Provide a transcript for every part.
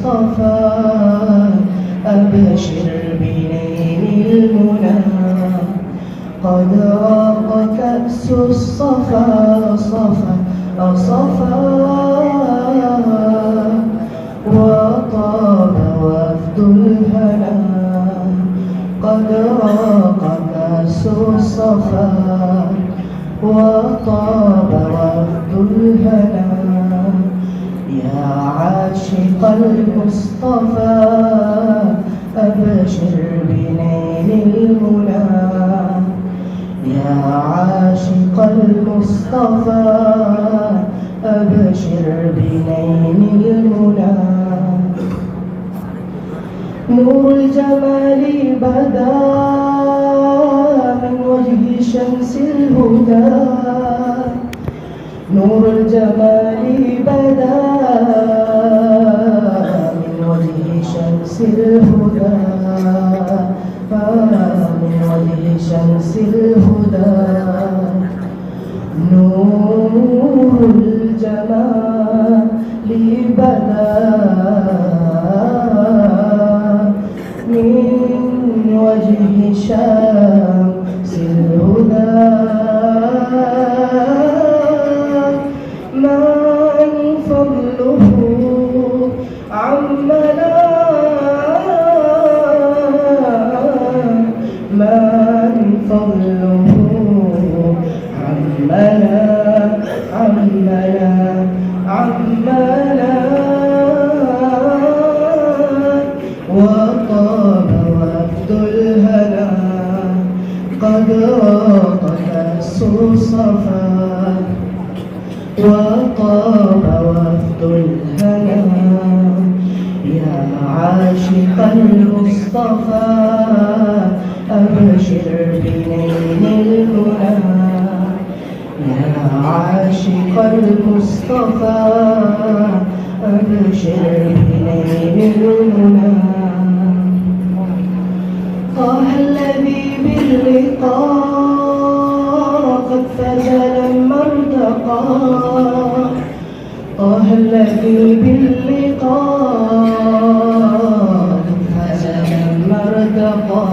المصطفى أبشر بنيل المنى قد راق كأس الصفا صفا وطاب وفد الهنا قد راق كأس الصفا وطاب وفد الهنا يا عاشق المصطفى أبشر بنيل المنى يا عاشق المصطفى أبشر بنيل المنى نور الجمال بدا من وجه شمس الهدى نور الجمال بدا من وجه شمس الهدى من وجه شمس الهدى نور الجمال بدا من وجه شمس الهدى من فضله عمنا من فضله عمنا وطاب وفد الهنا قد راق كأس الصفا وطاب وفد الهنا يا عاشق المصطفى أبشر بنيل المنى يا عاشق المصطفى أبشر بنيل المنى طه الذي باللقاء قد فاز لما ارتقى طه الذي باللقاء قد فاز لما ارتقى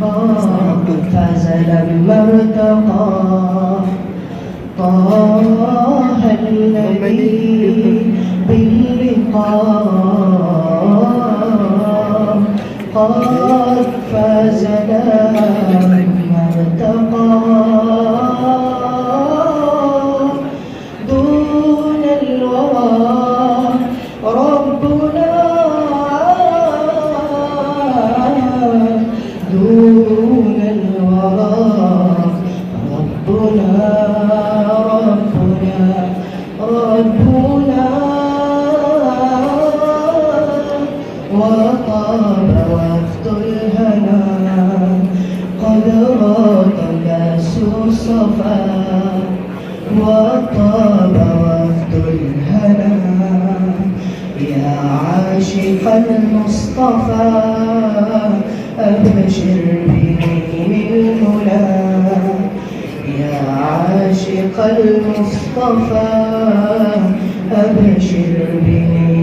قد فاز لما ارتقى طه الذي باللقاء قد فاز لما ارتقى دون الورى ربنا دون الورى ربنا وطاب وفد الهنا قد راق كأس الصفا وطاب وفد الهنا يا عاشق المصطفى أبشر بنيل المنى يا عاشق المصطفى أبشر بنيل